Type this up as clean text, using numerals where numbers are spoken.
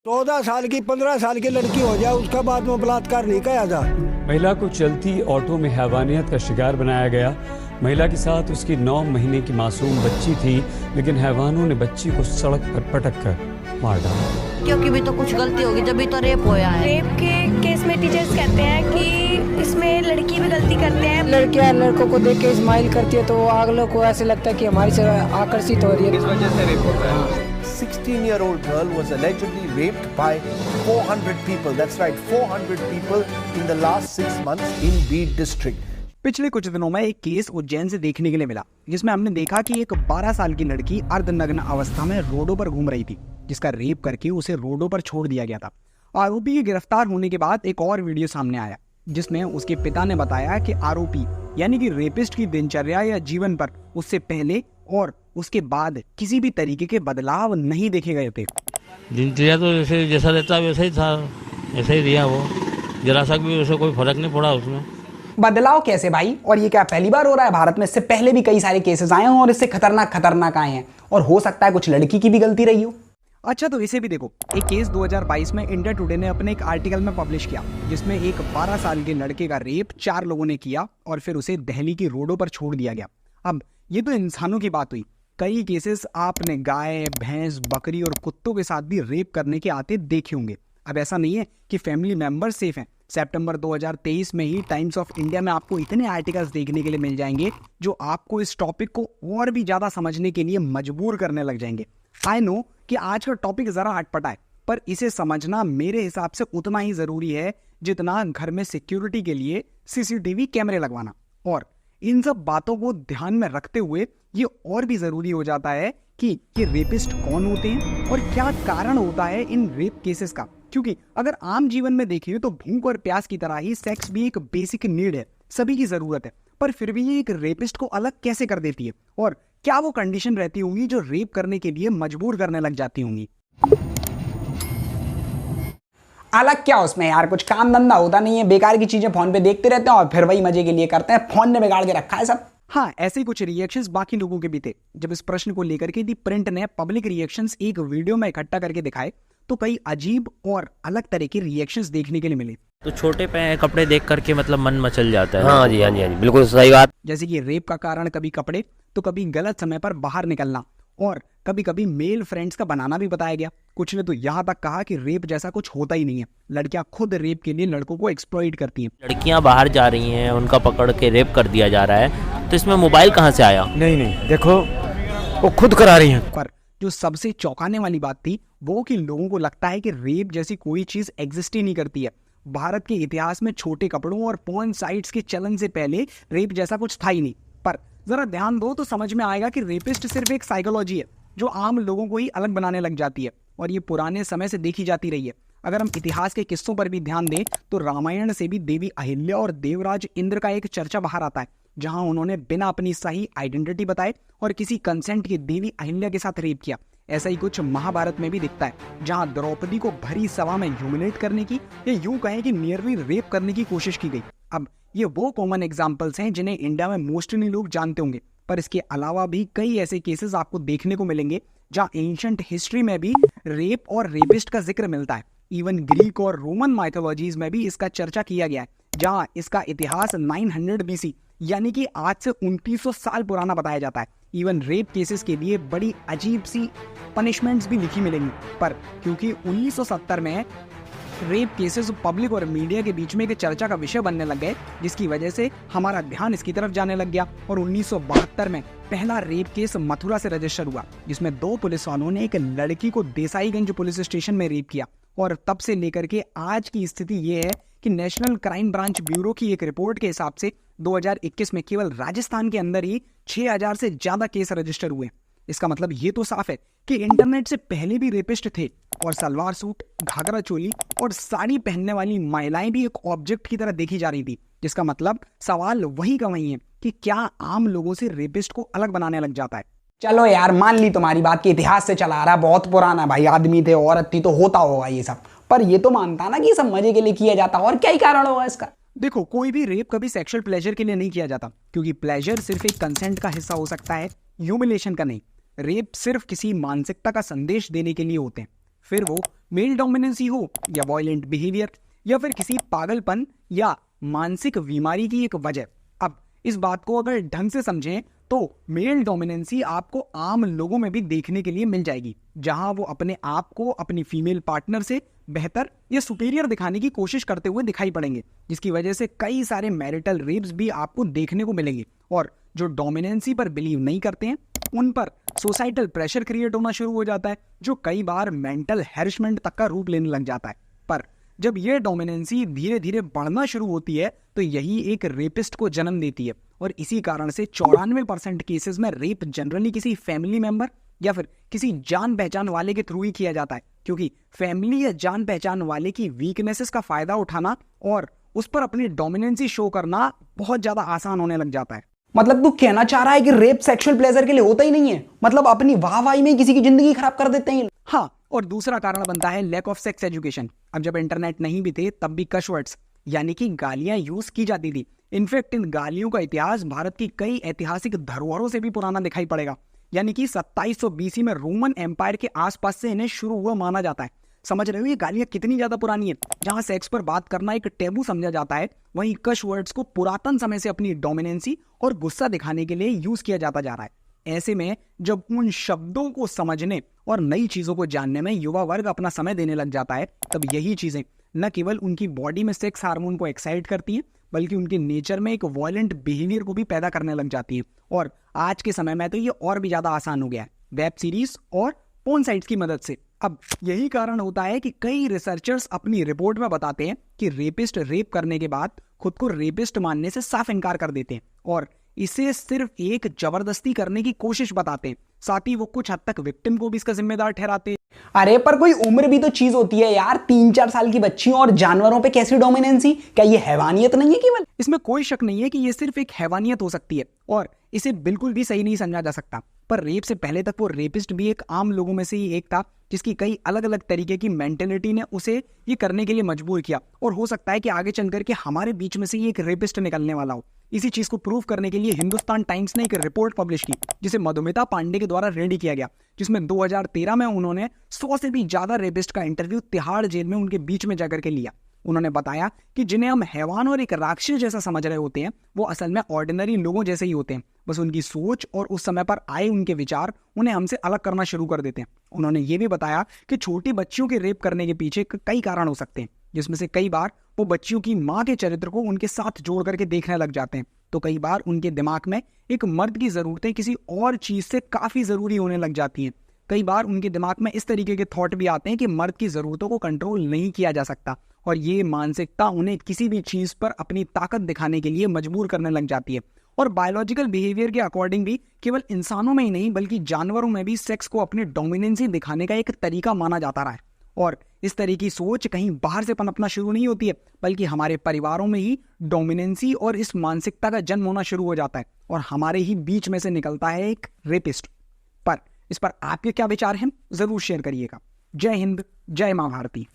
14 साल की 15 साल की लड़की हो जाए उसका बाद में बलात्कार नहीं किया जा। महिला को चलती ऑटो में हैवानियत का शिकार बनाया गया। महिला के साथ उसकी 9 महीने की मासूम बच्ची थी, लेकिन हैवानों ने बच्ची को सड़क पर पटक कर मार डाला। क्योंकि भी तो कुछ गलती होगी, जब भी तो रेप होया है। रेप के केस में टीचर्स कहते हैं कि इसमें लड़की भी गलती करते हैं। लड़कियां लड़कों को देख के स्माइल करती है तो अगलों को ऐसे लगता है कि हमारी से आकर्षित हो रही है, इस वजह से रेप होता है। 16-year-old girl was allegedly raped by 400 people. That's right, 400 people in the last 6 months in Beed district. पिछले कुछ दिनों में एक केस उज्जैन से देखने के लिए मिला, जिसमें हमने देखा कि एक 12 साल की लड़की अर्धनग्न अवस्था में रोडों पर घूम रही थी, जिसका रेप करके उसे रोडों पर छोड़ दिया गया था। आरोपी के गिरफ्तार होने के बाद एक और वीडियो सामने आया, जिसमें उसके पिता ने बताया कि आरोपी यानी कि रेपिस्ट की दिनचर्या या जीवन पर उससे पहले और उसके बाद किसी भी तरीके के बदलाव नहीं देखे गए थे। दिनचर्या तो जैसा रहता वैसा ही था, ऐसा ही दिया वो, जरा सा भी उसे कोई फर्क नहीं पड़ा उसमें। बदलाव कैसे भाई? और ये क्या पहली बार हो रहा है भारत में? इससे पहले भी कई सारे केसेस आए हैं और इससे खतरनाक आए हैं, और हो सकता है कुछ लड़की की भी गलती रही हो। अच्छा, तो इसे भी देखो। एक केस 2022 में इंडिया टुडे ने अपने एक आर्टिकल में पब्लिश किया, जिसमें एक 12 साल के लड़के का रेप 4 लोगों ने किया और फिर उसे दिल्ली की रोडों पर छोड़ दिया गया। अब ये तो इंसानों की बात हुई, कई केसेस आपने गाय, भैंस, बकरी और कुत्तों के साथ भी रेप करने के आते देखे होंगे। अब ऐसा नहीं है कि फैमिली मेंबर सेफ हैं। सितंबर 2023 में ही टाइम्स ऑफ इंडिया में आपको इतने आर्टिकल्स देखने के लिए मिल जाएंगे जो आपको इस टॉपिक को और भी ज़्यादा समझने के लिए मजबूर करने लग जाएंगे। आई नो कि आज का टॉपिक ज़रा अटपटा है, पर इसे समझना मेरे हिसाब से उतना ही ज़रूरी है जितना घर में सिक्योरिटी के लिए CCTV कैमरे लगवाना। और इन सब बातों को ध्यान में रखते हुए ये और भी ज़रूरी हो जाता है कि ये रेपिस्ट कौन होते हैं और क्या कारण होता है इन रेप केसेस का। क्योंकि अगर आम जीवन में देखिए तो भूख और प्यास की तरह ही सेक्स भी एक बेसिक नीड है, सभी की ज़रूरत है, पर फिर भी ये एक रेपिस्ट को अलग कैसे कर देती है, और क्या वो कंडीशन रहती होंगी जो रेप करने के लिए मजबूर करने लग जाती होंगी। अलग क्या उसमें यार, कुछ काम धंधा होता नहीं है, बेकार की चीजें फोन पे देखते रहते हैं और फिर वही मजे के लिए करते हैं। फोन ने बिगाड़ के रखा है सब। हाँ, ऐसे कुछ रिएक्शंस बाकी लोगों के भी थे। जब इस प्रश्न को लेकर के दी प्रिंट ने पब्लिक रिएक्शंस एक वीडियो में इकट्ठा करके दिखाए तो कई अजीब और अलग तरह के रिएक्शंस देखने के लिए मिले। तो छोटे कपड़े देख करके मतलब मन मचल जाता है। हाँ जी, बिल्कुल सही बात। जैसे कि रेप का कारण कभी कपड़े, तो कभी गलत समय पर बाहर निकलना, और कभी कभी मेल फ्रेंड्स का बनाना भी बताया गया। कुछ ने तो यहाँ तक कहा कि रेप जैसा कुछ होता ही नहीं है, लड़कियां खुद रेप के लिए लड़कों को एक्सप्लॉइट करती हैं। लड़कियां बाहर जा रही हैं, उनका पकड़ के रेप कर दिया जा रहा है, तो इसमें मोबाइल कहाँ से आया? नहीं, देखो वो खुद करा रही हैं। पर जो सबसे चौंकाने वाली बात थी वो कि लोगों को लगता है कि रेप जैसी कोई चीज एग्जिस्ट ही नहीं करती है। भारत के इतिहास में छोटे कपड़ों और पोर्न साइट्स के चलन से पहले रेप जैसा कुछ था ही नहीं। पर जरा ध्यान दो तो समझ में आएगा कि रेपिस्ट सिर्फ एक साइकोलॉजी है जो आम लोगों को ही अलग बनाने लग जाती है, और ये पुराने समय से देखी जाती रही है। अगर हम इतिहास के किस्सों पर भी ध्यान दें तो रामायण से भी देवी अहिल्या और देवराज इंद्र का एक चर्चा बाहर आता है, जहां उन्होंने बिना अपनी सही आइडेंटिटी बताए और किसी कंसेंट के देवी अहिल्या के साथ रेप किया। ऐसा ही कुछ महाभारत में भी दिखता है, जहां द्रौपदी को भरी सभा में ह्यूमिलेट करने की या यूं कहें कि नियरली रेप करने की कोशिश की गई। अब ये वो कॉमन एग्जाम्पल्स हैं जिन्हें इंडिया में मोस्टली लोग जानते होंगे, पर इसके अलावा भी कई ऐसे केसेस आपको देखने को मिलेंगे जहां एंशिएंट हिस्ट्री में भी रेप और रेपिस्ट का जिक्र मिलता है। इवन ग्रीक और रोमन माइथोलॉजीज में भी इसका चर्चा किया गया है, जहां इसका इतिहास 900 BC यानी कि आज से 2900 साल पुराना बताया जाता है। इवन रेप केसेस के लिए बड़ी अजीब सी पनिशमेंट्स भी लिखी मिलेंगी, पर क्योंकि 1970 में रेप केसेस पब्लिक और मीडिया के बीच में एक चर्चा का विषय बनने लग गए, जिसकी वजह से हमारा ध्यान इसकी तरफ जाने लग गया। और 1972 में पहला रेप केस मथुरा से रजिस्टर हुआ, जिसमें 2 पुलिस वालों ने एक लड़की को देसाईगंज पुलिस स्टेशन में रेप किया। और तब से लेकर के आज की स्थिति ये है कि नेशनल क्राइम ब्रांच ब्यूरो की एक रिपोर्ट के हिसाब से 2021 में केवल राजस्थान के अंदर ही 6000 से ज्यादा केस रजिस्टर हुए। इसका मतलब ये तो साफ है कि इंटरनेट से पहले भी रेपिस्ट थे, और सलवार सूट, घाघरा चोली और साड़ी पहनने वाली महिलाएं भी एक ऑब्जेक्ट की तरह देखी जा रही थी। जिसका मतलब सवाल वही का वही है कि क्या आम लोगों से रेपिस्ट को अलग बनाने लग जाता है। चलो यार, मान ली तुम्हारी बात कि इतिहास से चला आ रहा है, बहुत पुराना भाई, आदमी थे औरत थी तो होता होगा ये सब, पर ये तो मानता ना कि ये सब मजे के लिए किया जाता, और क्या ही कारण होगा इसका। देखो, कोई भी रेप कभी सेक्सुअल प्लेजर के लिए नहीं किया जाता, क्योंकि प्लेजर सिर्फ एक कंसेंट का हिस्सा हो सकता है, ह्यूमिलेशन का नहीं। रेप सिर्फ किसी मानसिकता का संदेश देने के लिए होते हैं। फिर वो मेल डोमिनेंसी हो या वायलेंट बिहेवियर या फिर किसी पागलपन या मानसिक बीमारी की एक वजह। अब इस बात को अगर ढंग से समझें तो मेल डोमिनेंसी आपको आम लोगों में भी देखने के लिए मिल जाएगी, जहां वो अपने आप को अपनी फीमेल पार्टनर से बेहतर या सुपीरियर दिखाने की कोशिश करते हुए दिखाई पड़ेंगे, जिसकी वजह से कई सारे मैरिटल रेप्स भी आपको देखने को मिलेंगे। और जो डोमिनेंसी पर बिलीव नहीं करते हैं उन पर सोसाइटल प्रेशर क्रिएट होना शुरू हो जाता है, जो कई बार मेंटल हैरेसमेंट तक का रूप लेने लग जाता है। पर जब यह डोमिनेंसी धीरे धीरे बढ़ना शुरू होती है तो यही एक रेपिस्ट को जन्म देती है, और इसी कारण से 94% केसेस में रेप जनरली किसी फैमिली मेंबर या फिर किसी जान पहचान वाले के थ्रू ही किया जाता है, क्योंकि फैमिली या जान पहचान वाले की वीकनेसेस का फायदा उठाना और उस पर अपनी डोमिनेंसी शो करना बहुत ज्यादा आसान होने लग जाता है। मतलब तू कहना चाह रहा है कि रेप सेक्सुअल प्लेजर के लिए होता ही नहीं है, मतलब अपनी वाहवाही में किसी की जिंदगी खराब कर देते हैं। हाँ, और दूसरा कारण बनता है लैक ऑफ सेक्स एजुकेशन। अब जब इंटरनेट नहीं भी थे तब भी कश वर्ड्स यानी कि गालियां यूज की जाती थी। इनफैक्ट इन गालियों का इतिहास भारत की कई ऐतिहासिक धरोहरों से भी पुराना दिखाई पड़ेगा, यानी कि 2700 BC में रोमन एम्पायर के आसपास से इन्हें शुरू हुआ माना जाता है। समझ रहे हो ये गालियां कितनी ज्यादा पुरानी है। जहां सेक्स पर बात करना एक टेबू समझा जाता है, वहीं कश वर्ड्स को पुरातन समय से अपनी डोमिनेंसी और गुस्सा दिखाने के लिए यूज किया जाता जा रहा है। ऐसे में जब उन शब्दों को समझने और नई चीजों को जानने में युवा वर्ग अपना समय देने लग जाता है, तब यही चीजें न केवल उनकी बॉडी में सेक्स हार्मोन को एक्साइट करती हैं, बल्कि उनके नेचर में एक वायलेंट बिहेवियर को भी पैदा करने लग जाती है। और आज के समय में तो ये और भी ज्यादा आसान हो गया है वेब सीरीज और पोर्न साइट्स की मदद से। अब यही कारण होता है कि कई रिसर्चर्स अपनी रिपोर्ट में बताते हैं कि रेपिस्ट रेप करने के बाद खुद को रेपिस्ट मानने से साफ इनकार कर देते हैं और इसे सिर्फ एक जबरदस्ती करने की कोशिश बताते हैं। साथ ही वो कुछ हद तक विक्टिम को भी इसका जिम्मेदार ठहराते हैं। अरे पर कोई उम्र भी तो चीज होती है यार, 3-4 साल की बच्चियों और जानवरों पे कैसी डोमिनेंसी? क्या ये हैवानियत नहीं है केवल? इसमें कोई शक नहीं है कि ये सिर्फ एक हैवानियत हो सकती है और इसे बिल्कुल भी सही नहीं समझा जा सकता। पर रेप से पहले तक वो रेपिस्ट भी एक आम लोगों में से ही एक था, जिसकी कई अलग अलग तरीके की मेंटेलिटी ने उसे ये करने के लिए मजबूर किया। और हो सकता है कि आगे चलकर के हमारे बीच में से ही एक रेपिस्ट निकलने वाला हो। इसी चीज को प्रूव करने के लिए हिंदुस्तान टाइम्स ने एक रिपोर्ट पब्लिश की, जिसे मधुमिता पांडे के द्वारा रेडी किया गया, जिसमें 2013 में उन्होंने 100 से भी ज्यादा रेपिस्ट का इंटरव्यू तिहाड़ जेल में उनके बीच में जाकर के लिया। उन्होंने बताया कि जिन्हें हम हैवान और एक राक्षस जैसा समझ रहे होते हैं, वो असल में ऑर्डिनरी लोगों जैसे ही होते हैं। बस उनकी सोच और उस समय पर आए उनके विचार उन्हें हमसे अलग करना शुरू कर देते हैं। उन्होंने ये भी बताया कि छोटी बच्चियों के रेप करने के पीछे कई कारण हो सकते हैं, जिसमें से कई बार वो बच्चियों की माँ के चरित्र को उनके साथ जोड़ करके देखने लग जाते हैं, तो कई बार उनके दिमाग में एक मर्द की जरूरतें किसी और चीज से काफी जरूरी होने लग जाती हैं। कई बार उनके दिमाग में इस तरीके के थॉट भी आते हैं कि मर्द की जरूरतों को कंट्रोल नहीं किया जा सकता, और ये मानसिकता उन्हें किसी भी चीज पर अपनी ताकत दिखाने के लिए मजबूर करने लग जाती है। और बायोलॉजिकल बिहेवियर के अकॉर्डिंग भी केवल इंसानों में ही नहीं बल्कि जानवरों में भी सेक्स को अपनी डोमिनेंसी दिखाने का एक तरीका माना जाता रहा है। और इस तरह की सोच कहीं बाहर से पनपना शुरू नहीं होती है, बल्कि हमारे परिवारों में ही डोमिनेंसी और इस मानसिकता का जन्म होना शुरू हो जाता है और हमारे ही बीच में से निकलता है एक रेपिस्ट। पर इस पर आपके क्या विचार हैं, जरूर शेयर करिएगा। जय हिंद, जय मां भारती।